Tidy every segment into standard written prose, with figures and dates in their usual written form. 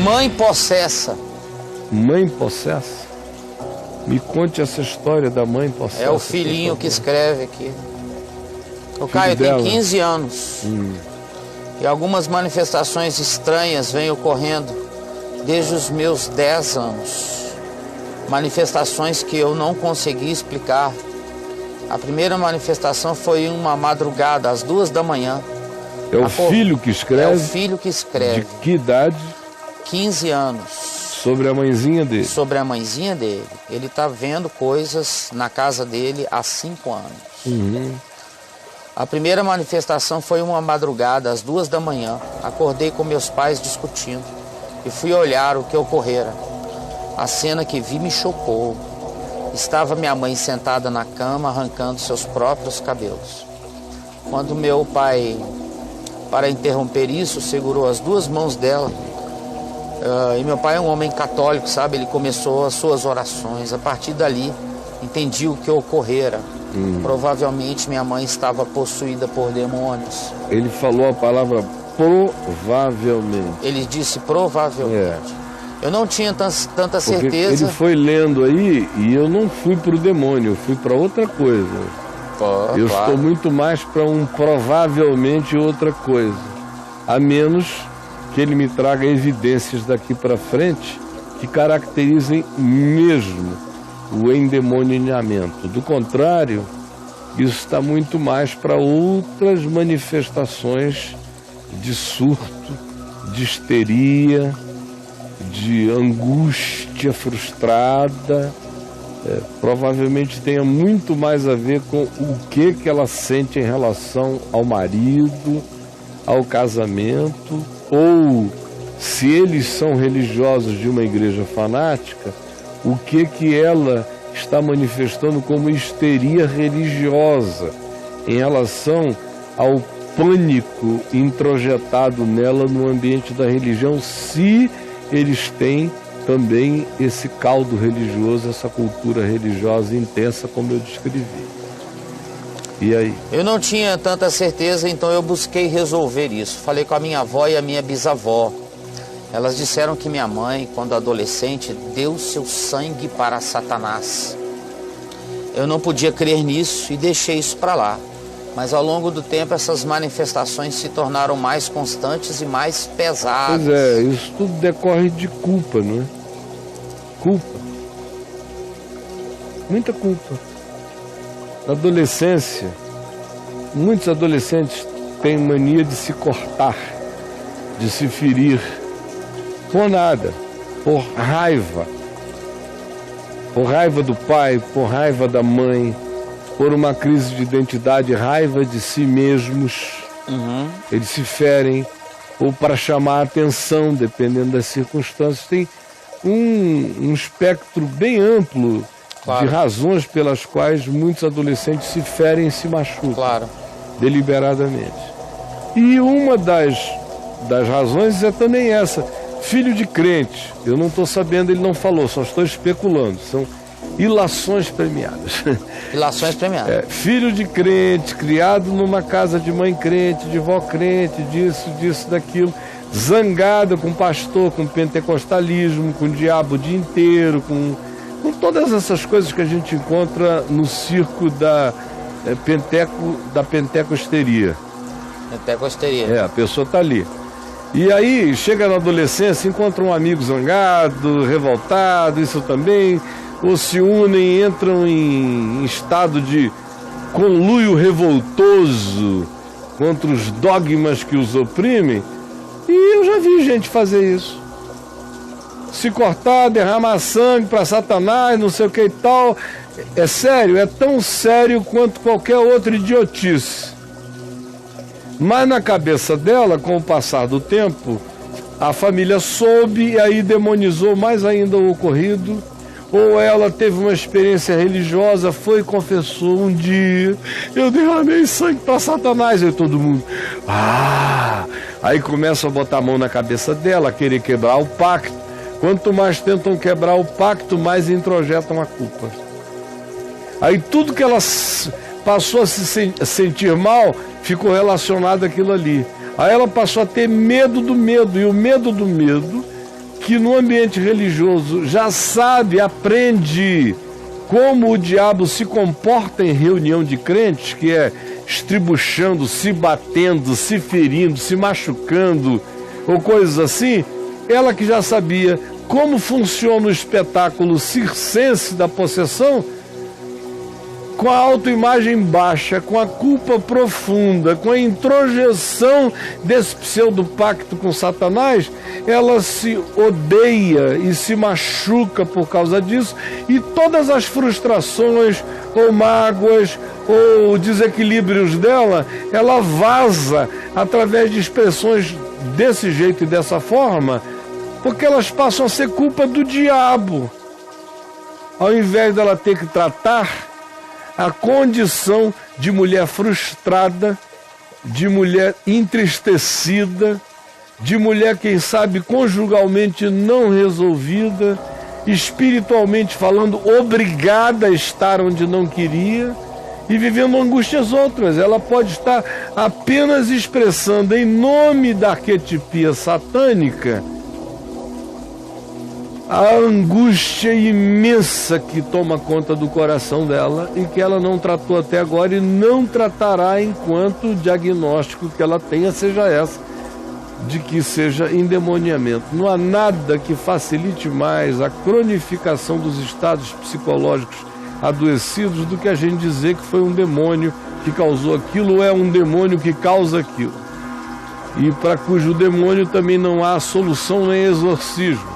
Mãe possessa. Mãe possessa? Me conte essa história da mãe possessa. É o filhinho que escreve aqui. O Caio tem 15 anos. E algumas manifestações estranhas vêm ocorrendo desde os meus 10 anos. Manifestações que eu não consegui explicar. A primeira manifestação foi uma madrugada, às 2 da manhã. É o filho que escreve? É o filho que escreve. De que idade? 15 anos. Sobre a mãezinha dele? Sobre a mãezinha dele. Ele está vendo coisas na casa dele há 5 anos. A primeira manifestação foi uma madrugada, às 2 da manhã. Acordei com meus pais discutindo e fui olhar o que ocorrera. A cena que vi me chocou. Estava minha mãe sentada na cama, arrancando seus próprios cabelos. Quando meu pai, para interromper isso, segurou as 2 mãos dela. E meu pai é um homem católico, sabe? Ele começou as suas orações. A partir dali, entendi o que ocorrera. Provavelmente minha mãe estava possuída por demônios. Ele falou a palavra provavelmente. Ele disse provavelmente. Eu não tinha tanta certeza. Ele foi lendo aí e eu não fui para o demônio, eu fui para outra coisa. Eu estou muito mais para um provavelmente outra coisa. A menos que ele me traga evidências daqui para frente que caracterizem mesmo o endemoniamento. Do contrário, isso está muito mais para outras manifestações de surto, de histeria, de angústia frustrada. Provavelmente tenha muito mais a ver com o que ela sente em relação ao marido, ao casamento, ou se eles são religiosos de uma igreja fanática, o que ela está manifestando como histeria religiosa em relação ao pânico introjetado nela no ambiente da religião, se eles têm também esse caldo religioso, essa cultura religiosa intensa como eu descrevi. E aí? Eu não tinha tanta certeza, então eu busquei resolver isso. Falei com a minha avó e a minha bisavó. Elas disseram que minha mãe, quando adolescente, deu seu sangue para Satanás. Eu não podia crer nisso e deixei isso para lá. Mas ao longo do tempo essas manifestações se tornaram mais constantes e mais pesadas. Pois é, isso tudo decorre de culpa, não é? Culpa. Muita culpa. Na adolescência, muitos adolescentes têm mania de se cortar, de se ferir, por nada, por raiva. Por raiva do pai, por raiva da mãe, por uma crise de identidade, raiva de si mesmos. Eles se ferem, ou para chamar a atenção, dependendo das circunstâncias. Tem um espectro bem amplo de razões pelas quais muitos adolescentes se ferem e se machucam, deliberadamente. E uma das razões é também essa. Filho de crente, eu não estou sabendo, ele não falou, só estou especulando. São ilações premiadas. Ilações premiadas. Filho de crente, criado numa casa de mãe crente, de vó crente, disso, daquilo, zangado com pastor, com pentecostalismo, com o diabo o dia inteiro, com todas essas coisas que a gente encontra no circo da pentecosteria. Pentecosteria. A pessoa está ali. E aí, chega na adolescência, encontra um amigo zangado, revoltado, isso também, ou se unem, entram em estado de conluio revoltoso contra os dogmas que os oprimem. E eu já vi gente fazer isso. Se cortar, derramar sangue para Satanás, não sei o que e tal. É sério, é tão sério quanto qualquer outra idiotice. Mas na cabeça dela, com o passar do tempo, a família soube e aí demonizou mais ainda o ocorrido. Ou ela teve uma experiência religiosa, foi e confessou um dia: eu derramei sangue para Satanás. E todo mundo, aí começa a botar a mão na cabeça dela, querer quebrar o pacto. Quanto mais tentam quebrar o pacto, mais introjetam a culpa. Aí tudo que ela passou a se sentir mal ficou relacionado àquilo ali. Aí ela passou a ter medo do medo, e o medo do medo que no ambiente religioso já sabe, aprende como o diabo se comporta em reunião de crentes, que é estribuchando, se batendo, se ferindo, se machucando, ou coisas assim, ela que já sabia como funciona o espetáculo circense da possessão, com a autoimagem baixa, com a culpa profunda, com a introjeção desse pseudo-pacto com Satanás, ela se odeia e se machuca por causa disso, e todas as frustrações, ou mágoas, ou desequilíbrios dela, ela vaza através de expressões desse jeito e dessa forma, porque elas passam a ser culpa do diabo, ao invés dela ter que tratar a condição de mulher frustrada, de mulher entristecida, de mulher, quem sabe, conjugalmente não resolvida, espiritualmente falando, obrigada a estar onde não queria e vivendo angústias outras. Ela pode estar apenas expressando, em nome da arquetipia satânica, a angústia imensa que toma conta do coração dela e que ela não tratou até agora e não tratará enquanto o diagnóstico que ela tenha seja essa, de que seja endemoniamento. Não há nada que facilite mais a cronificação dos estados psicológicos adoecidos do que a gente dizer que foi um demônio que causou aquilo ou é um demônio que causa aquilo. E para cujo demônio também não há solução nem exorcismo.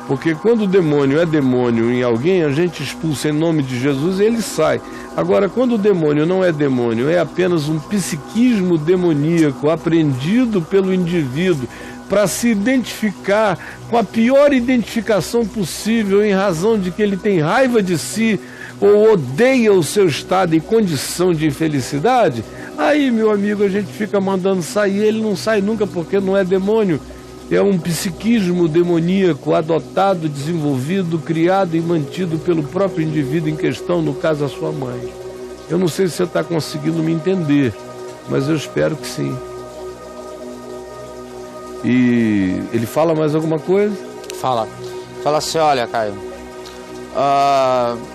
Porque quando o demônio é demônio em alguém, a gente expulsa em nome de Jesus e ele sai. Agora, quando o demônio não é demônio, é apenas um psiquismo demoníaco aprendido pelo indivíduo para se identificar com a pior identificação possível em razão de que ele tem raiva de si ou odeia o seu estado e condição de infelicidade, aí, meu amigo, a gente fica mandando sair, ele não sai nunca porque não é demônio. É um psiquismo demoníaco adotado, desenvolvido, criado e mantido pelo próprio indivíduo em questão, no caso a sua mãe. Eu não sei se você está conseguindo me entender, mas eu espero que sim. E ele fala mais alguma coisa? Fala assim, olha, Caio,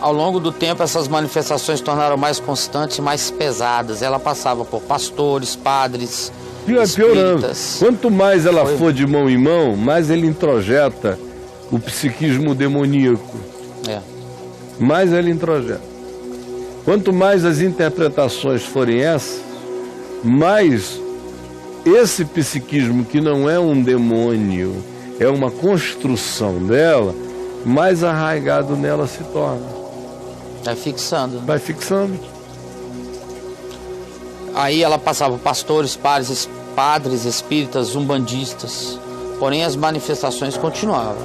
ao longo do tempo essas manifestações se tornaram mais constantes e mais pesadas. Ela passava por pastores, padres, piorando. Quanto mais ela for de mão em mão, mais ele introjeta o psiquismo demoníaco. Mais ele introjeta. Quanto mais as interpretações forem essas, mais esse psiquismo, que não é um demônio, é uma construção dela, mais arraigado nela se torna. Vai fixando. Vai fixando. Aí ela passava por pastores, padres, espíritas, umbandistas. Porém, as manifestações continuavam.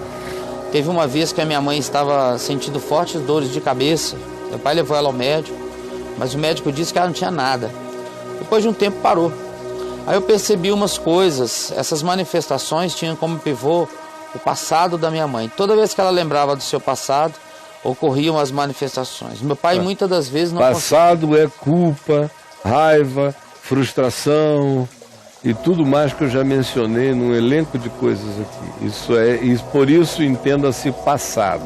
Teve uma vez que a minha mãe estava sentindo fortes dores de cabeça. Meu pai levou ela ao médico, mas o médico disse que ela não tinha nada. Depois de um tempo parou. Aí eu percebi umas coisas. Essas manifestações tinham como pivô o passado da minha mãe. Toda vez que ela lembrava do seu passado, ocorriam as manifestações. Meu pai muitas das vezes não Passado é culpa, raiva, frustração e tudo mais que eu já mencionei num elenco de coisas aqui. Por isso entenda-se passado.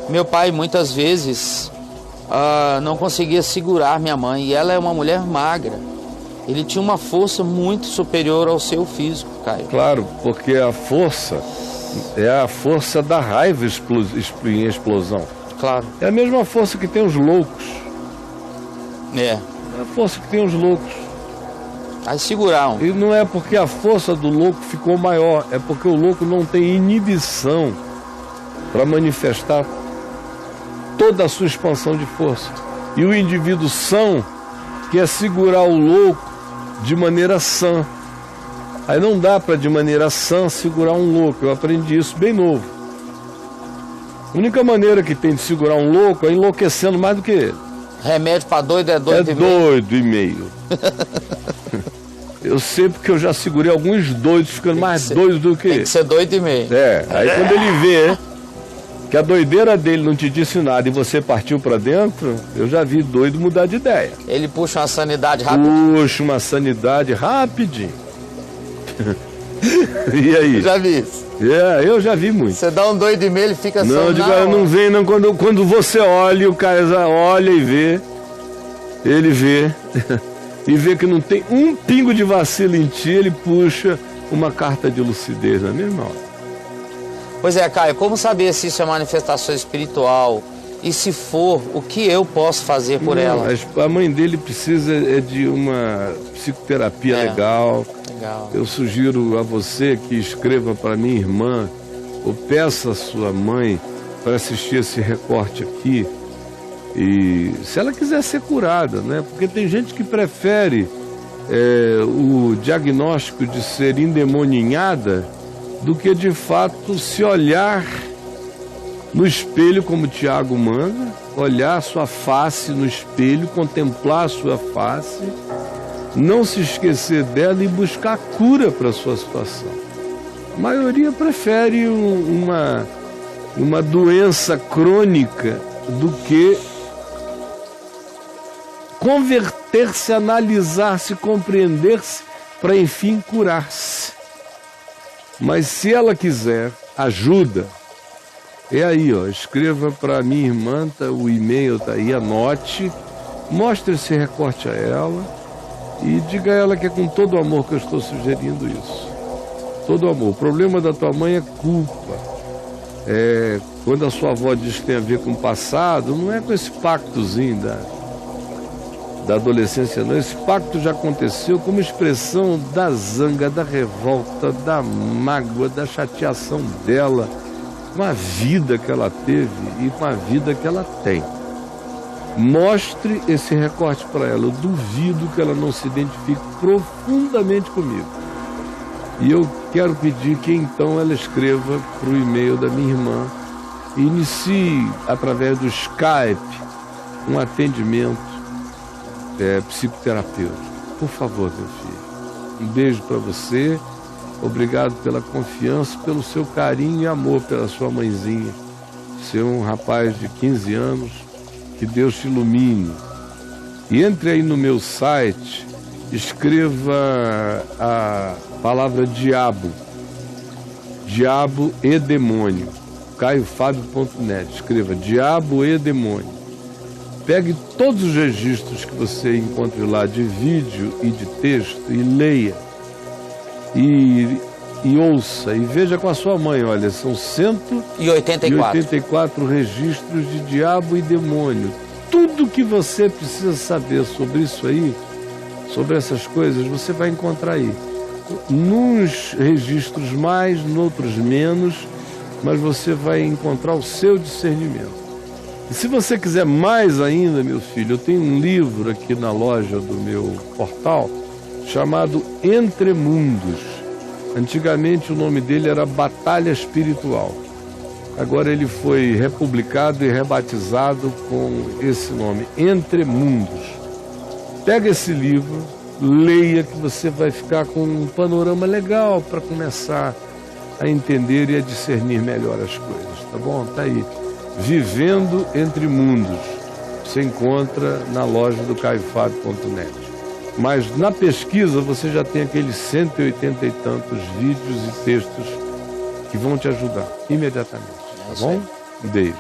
Meu pai muitas vezes não conseguia segurar minha mãe, e ela é uma mulher magra. Ele tinha uma força muito superior ao seu físico, Caio. Claro, porque a força é a força da raiva em explosão. Claro. É a mesma força que tem os loucos. É a força que tem os loucos. Aí seguraram. E não é porque a força do louco ficou maior, é porque o louco não tem inibição para manifestar toda a sua expansão de força. E o indivíduo são quer segurar o louco de maneira sã. Aí não dá para de maneira sã segurar um louco. Eu aprendi isso bem novo. A única maneira que tem de segurar um louco é enlouquecendo mais do que ele. Remédio para doido é doido e meio. É doido e meio. Eu sei porque eu já segurei alguns doidos ficando mais doidos do que ele. Tem que ser doido e meio. Aí quando ele vê que a doideira dele não te disse nada e você partiu para dentro, eu já vi doido mudar de ideia. Ele puxa uma sanidade rapidinho. Puxa uma sanidade rapidinho. E aí? Já vi isso. Eu já vi muito. Você dá um doido em meio, ele fica só. Não, eu digo, não vem não. Quando você olha, o cara olha e vê, ele vê, e vê que não tem um pingo de vacilo em ti, ele puxa uma carta de lucidez na mesma hora. Pois é, Caio, como saber se isso é manifestação espiritual? E se for, o que eu posso fazer por ela? A mãe dele precisa de uma psicoterapia legal. Eu sugiro a você que escreva para minha irmã, ou peça a sua mãe para assistir esse recorte aqui. E se ela quiser ser curada, né? Porque tem gente que prefere o diagnóstico de ser endemoninhada do que de fato se olhar no espelho, como o Tiago manda, olhar a sua face no espelho, contemplar a sua face, não se esquecer dela e buscar cura para a sua situação. A maioria prefere uma doença crônica do que converter-se, analisar-se, compreender-se, para enfim curar-se. Mas se ela quiser ajuda, é aí, escreva para minha irmã, o e-mail está aí, anote, mostre esse recorte a ela e diga a ela que é com todo o amor que eu estou sugerindo isso. Todo o amor. O problema da tua mãe é culpa. Quando a sua avó diz que tem a ver com o passado, não é com esse pactozinho da adolescência, não. Esse pacto já aconteceu como expressão da zanga, da revolta, da mágoa, da chateação dela, com a vida que ela teve e com a vida que ela tem. Mostre esse recorte para ela. Eu duvido que ela não se identifique profundamente comigo. E eu quero pedir que então ela escreva para o e-mail da minha irmã e inicie, através do Skype, um atendimento psicoterapêutico. Por favor, meu filho. Um beijo para você. Obrigado pela confiança, pelo seu carinho e amor pela sua mãezinha. Você é um rapaz de 15 anos, que Deus te ilumine. E entre aí no meu site, escreva a palavra diabo. Diabo e demônio. caiofabio.net. Escreva diabo e demônio. Pegue todos os registros que você encontre lá de vídeo e de texto e leia. E ouça, e veja com a sua mãe, olha, são 184 registros de diabo e demônio. Tudo que você precisa saber sobre isso aí, sobre essas coisas, você vai encontrar aí. Nos registros mais, noutros menos, mas você vai encontrar o seu discernimento. E se você quiser mais ainda, meu filho, eu tenho um livro aqui na loja do meu portal, chamado Entre Mundos. Antigamente o nome dele era Batalha Espiritual. Agora ele foi republicado e rebatizado com esse nome, Entre Mundos. Pega esse livro, leia, que você vai ficar com um panorama legal para começar a entender e a discernir melhor as coisas, tá bom? Tá aí. Vivendo Entre Mundos. Você encontra na loja do caiofabio.net. Mas na pesquisa você já tem aqueles 180 e tantos vídeos e textos que vão te ajudar imediatamente, tá bom? Um beijo.